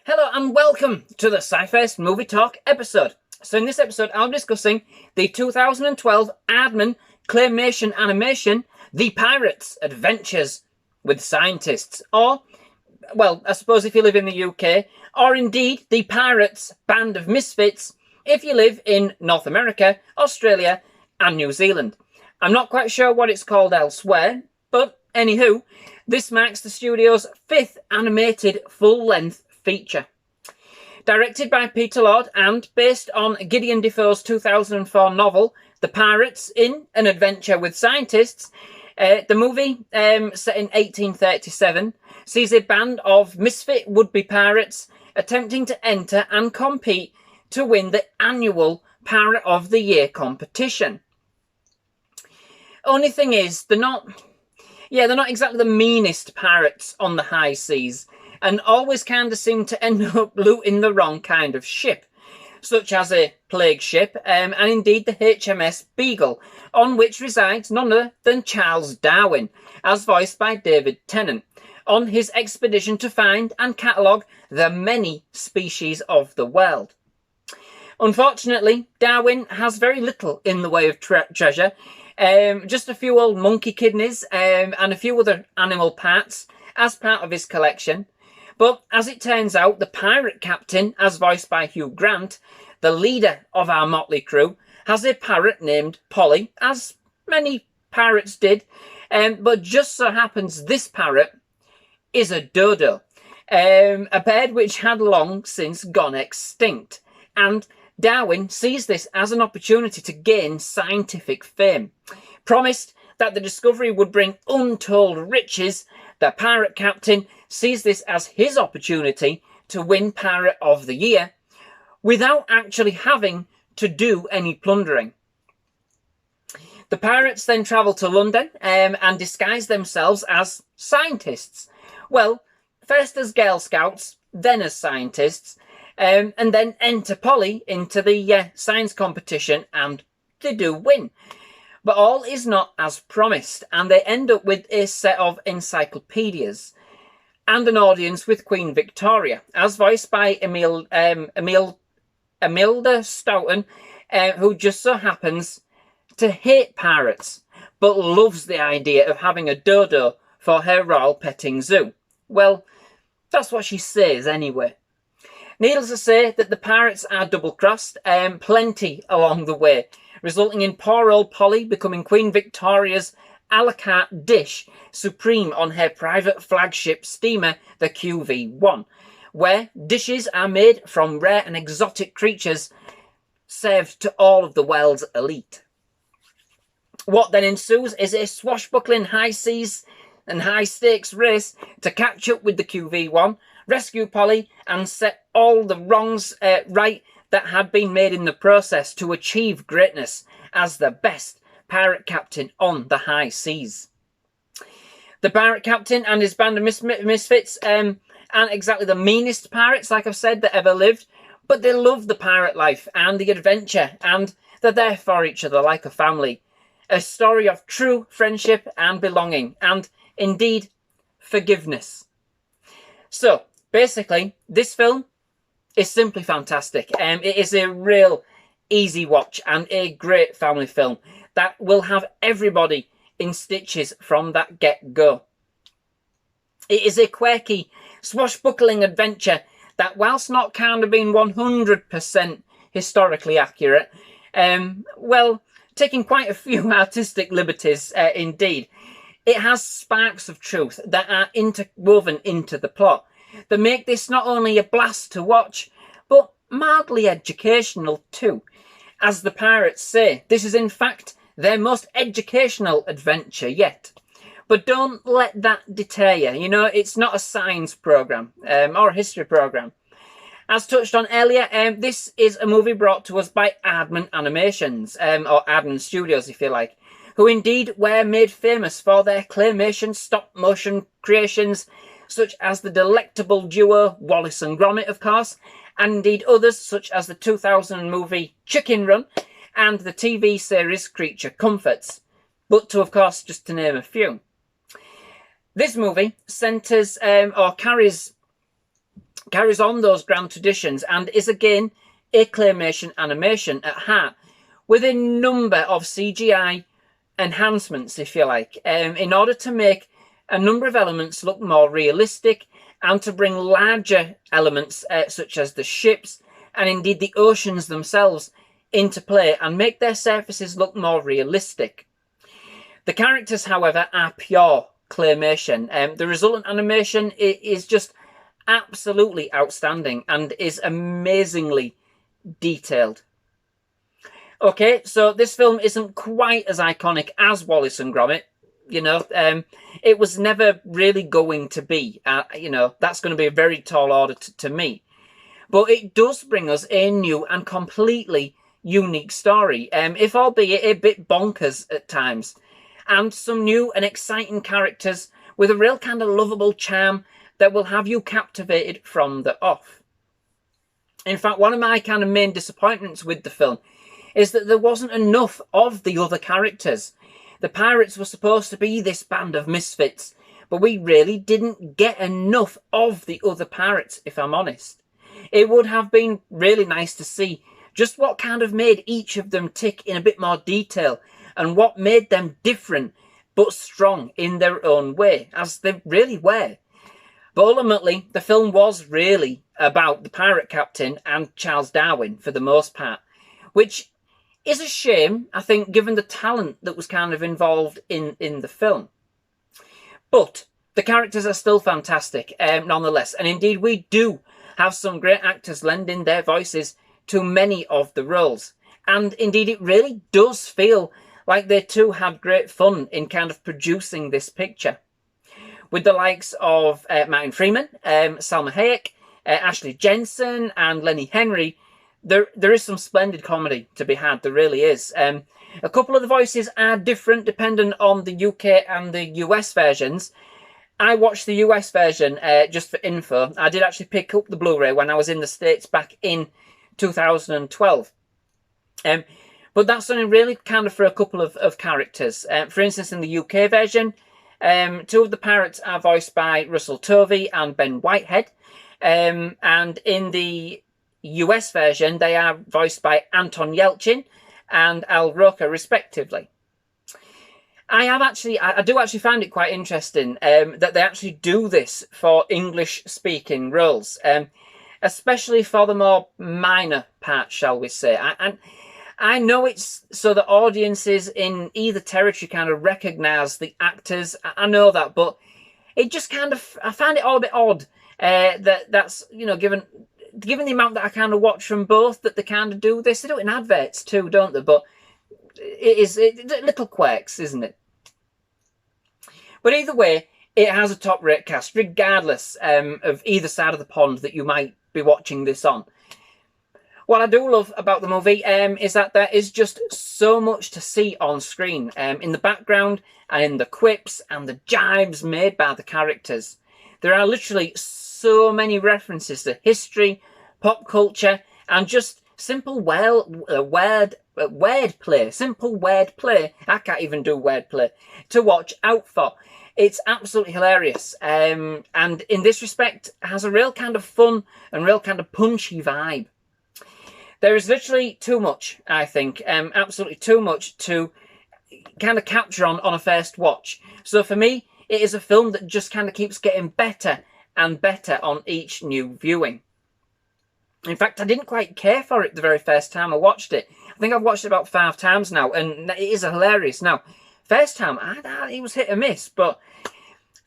Hello and welcome to the SciFirst MovieTalk episode. So in this episode, I'm discussing the 2012 Aardman claymation animation, The Pirates Adventures with Scientists. Or, well, I suppose if you live in the UK, or indeed The Pirates Band of Misfits if you live in North America, Australia and New Zealand. I'm not quite sure what it's called elsewhere, but anywho, this marks the studio's 5th animated full-length feature. Directed by Peter Lord and based on Gideon Defoe's 2004 novel, The Pirates in An Adventure with Scientists, the movie, set in 1837, sees a band of misfit would-be pirates attempting to enter and compete to win the annual Pirate of the Year competition. Only thing is, they're not exactly the meanest pirates on the high seas, and always kind of seem to end up looting the wrong kind of ship, such as a plague ship, and indeed the HMS Beagle, on which resides none other than Charles Darwin, as voiced by David Tennant, on his expedition to find and catalogue the many species of the world. Unfortunately, Darwin has very little in the way of treasure, just a few old monkey kidneys and a few other animal parts as part of his collection. But as it turns out, the pirate captain, as voiced by Hugh Grant, the leader of our motley crew, has a parrot named Polly, as many pirates did. But just so happens this parrot is a dodo, a bird which had long since gone extinct. And Darwin sees this as an opportunity to gain scientific fame. Promised that the discovery would bring untold riches, the pirate captain sees this as his opportunity to win Pirate of the Year without actually having to do any plundering. The pirates then travel to London and disguise themselves as scientists. Well, first as Girl Scouts, then as scientists, and then enter Polly into the science competition, and they do win. But all is not as promised, and they end up with a set of encyclopedias and an audience with Queen Victoria, as voiced by Imelda Staunton, who just so happens to hate pirates, but loves the idea of having a dodo for her royal petting zoo. Well, that's what she says anyway. Needless to say that the pirates are double-crossed, plenty along the way, resulting in poor old Polly becoming Queen Victoria's a la carte dish supreme on her private flagship steamer, the QV1, where dishes are made from rare and exotic creatures served to all of the world's elite. What then ensues is a swashbuckling high seas and high stakes race to catch up with the QV1, rescue Polly and set all the wrongs right that had been made in the process to achieve greatness as the best pirate captain on the high seas. The pirate captain and his band of misfits aren't exactly the meanest pirates, like I've said, that ever lived, but they love the pirate life and the adventure, and they're there for each other like a family. A story of true friendship and belonging, and indeed forgiveness. So basically, this film is simply fantastic. It is a real easy watch and a great family film that will have everybody in stitches from that get-go. It is a quirky, swashbuckling adventure that, whilst not kind of being 100% historically accurate, taking quite a few artistic liberties indeed, it has sparks of truth that are interwoven into the plot that make this not only a blast to watch, but mildly educational too. As the pirates say, this is in fact their most educational adventure yet. But don't let that deter you. You know, it's not a science programme or a history programme. As touched on earlier, this is a movie brought to us by Aardman Animations, or Aardman Studios if you like, who indeed were made famous for their claymation stop-motion creations, such as the delectable duo Wallace and Gromit, of course, and indeed others such as the 2000 movie Chicken Run and the TV series Creature Comforts, but to, of course, just to name a few. This movie centres or carries carries on those grand traditions and is again a claymation animation at heart, with a number of CGI enhancements, if you like, in order to make a number of elements look more realistic and to bring larger elements such as the ships and indeed the oceans themselves into play and make their surfaces look more realistic. The characters, however, are pure claymation. The resultant animation is just absolutely outstanding and is amazingly detailed. Okay, so this film isn't quite as iconic as Wallace and Gromit. You know, it was never really going to be. You know, that's going to be a very tall order to meet. But it does bring us a new and completely unique story, if albeit a bit bonkers at times, and some new and exciting characters with a real kind of lovable charm that will have you captivated from the off. In fact, one of my kind of main disappointments with the film is that there wasn't enough of the other characters. The pirates were supposed to be this band of misfits, but we really didn't get enough of the other pirates, if I'm honest. It would have been really nice to see just what kind of made each of them tick in a bit more detail and what made them different but strong in their own way, as they really were. But ultimately, the film was really about the pirate captain and Charles Darwin for the most part, which is a shame, I think, given the talent that was kind of involved in the film. But the characters are still fantastic, nonetheless. And indeed, we do have some great actors lending their voices to many of the roles. And indeed, it really does feel like they too had great fun in kind of producing this picture. With the likes of Martin Freeman, Salma Hayek, Ashley Jensen and Lenny Henry, there is some splendid comedy to be had. There really is. A couple of the voices are different depending on the UK and the US versions. I watched the US version just for info. I did actually pick up the Blu-ray when I was in the States back in 2012. But that's only really kind of for a couple of characters. For instance, in the UK version, two of the pirates are voiced by Russell Tovey and Ben Whitehead. And in the US version, they are voiced by Anton Yelchin and Roker, respectively. I do actually find it quite interesting that they actually do this for English-speaking roles, especially for the more minor parts, shall we say. And I know it's so that audiences in either territory kind of recognise the actors. I know that, but it just kind of, I find it all a bit odd that's, you know, given the amount that I kind of watch from both, that they kind of do this. They do it in adverts too, don't they? But it's little quirks, isn't it? But either way, it has a top-rate cast, regardless of either side of the pond that you might be watching this on. What I do love about the movie is that there is just so much to see on screen, in the background and in the quips and the jibes made by the characters. There are literally so many references to history, pop culture, and just simple word play. Simple word play. I can't even do word play to watch out for. It's absolutely hilarious, and in this respect has a real kind of fun and real kind of punchy vibe. There is literally too much, I think, absolutely too much to kind of capture on a first watch. So for me, it is a film that just kind of keeps getting better and better on each new viewing. In fact, I didn't quite care for it the very first time I watched it. I think I've watched it about 5 times now, and it is hilarious. Now, first time, it was hit or miss, but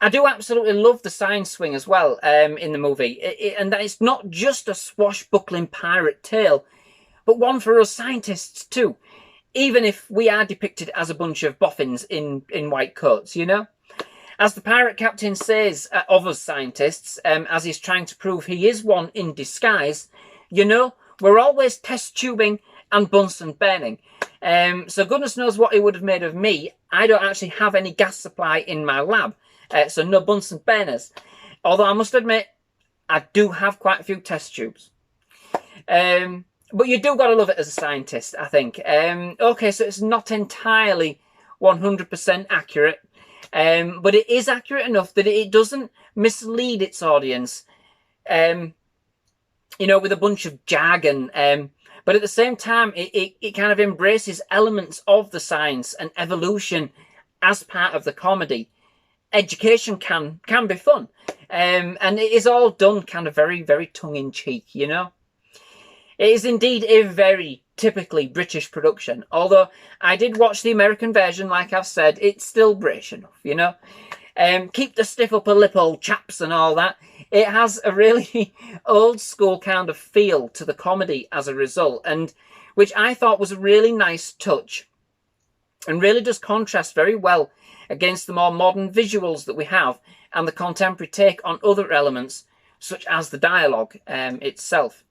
I do absolutely love the sign swing as well in the movie. And that it's not just a swashbuckling pirate tale, but one for us scientists too, even if we are depicted as a bunch of boffins in white coats, you know? As the pirate captain says of us scientists, as he's trying to prove he is one in disguise, you know, we're always test tubing and Bunsen burning. So goodness knows what he would have made of me. I don't actually have any gas supply in my lab, so no Bunsen burners. Although I must admit, I do have quite a few test tubes. But you do got to love it as a scientist, I think. Okay, so it's not entirely 100% accurate, but it is accurate enough that it doesn't mislead its audience you know, with a bunch of jargon. But at the same time, it kind of embraces elements of the science and evolution as part of the comedy. Education can be fun. And it is all done kind of very, very tongue-in-cheek, you know. It is indeed a very typically British production. Although I did watch the American version, like I've said, it's still British enough, you know. Keep the stiff upper lip, old chaps, and all that. It has a really old school kind of feel to the comedy as a result, and which I thought was a really nice touch and really does contrast very well against the more modern visuals that we have and the contemporary take on other elements, such as the dialogue itself.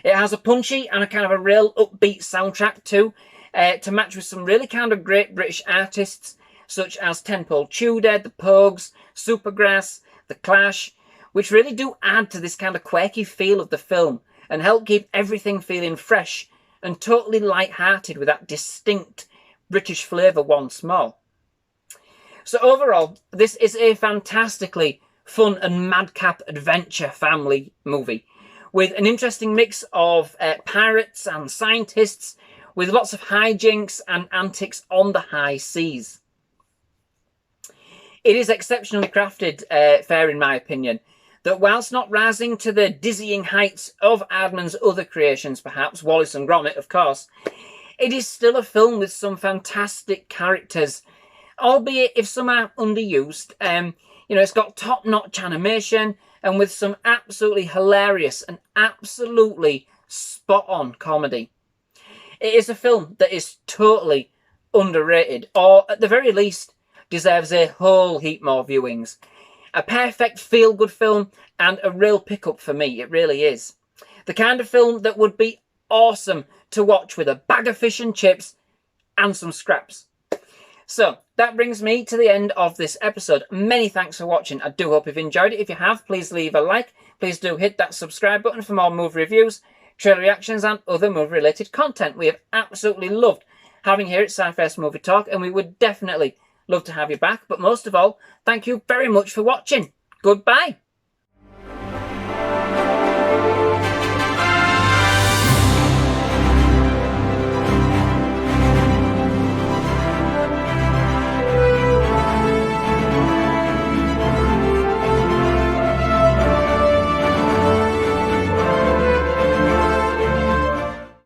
It has a punchy and a kind of a real upbeat soundtrack too, to match with some really kind of great British artists, such as Tenpole Tudor, the Pogues, Supergrass, the Clash, which really do add to this kind of quirky feel of the film and help keep everything feeling fresh and totally light-hearted with that distinct British flavour once more. So overall, this is a fantastically fun and madcap adventure family movie with an interesting mix of pirates and scientists with lots of hijinks and antics on the high seas. It is exceptionally crafted, fair in my opinion, that whilst not rising to the dizzying heights of Aardman's other creations, perhaps, Wallace and Gromit, of course, it is still a film with some fantastic characters, albeit if some are underused. You know, it's got top-notch animation and with some absolutely hilarious and absolutely spot-on comedy. It is a film that is totally underrated, or at the very least, deserves a whole heap more viewings. A perfect feel-good film and a real pick-up for me, it really is. The kind of film that would be awesome to watch with a bag of fish and chips and some scraps. So, that brings me to the end of this episode. Many thanks for watching. I do hope you've enjoyed it. If you have, please leave a like. Please do hit that subscribe button for more movie reviews, trailer reactions and other movie-related content. We have absolutely loved having you here at SciFirst MovieTalk, and we would definitely love to have you back. But most of all, thank you very much for watching. Goodbye.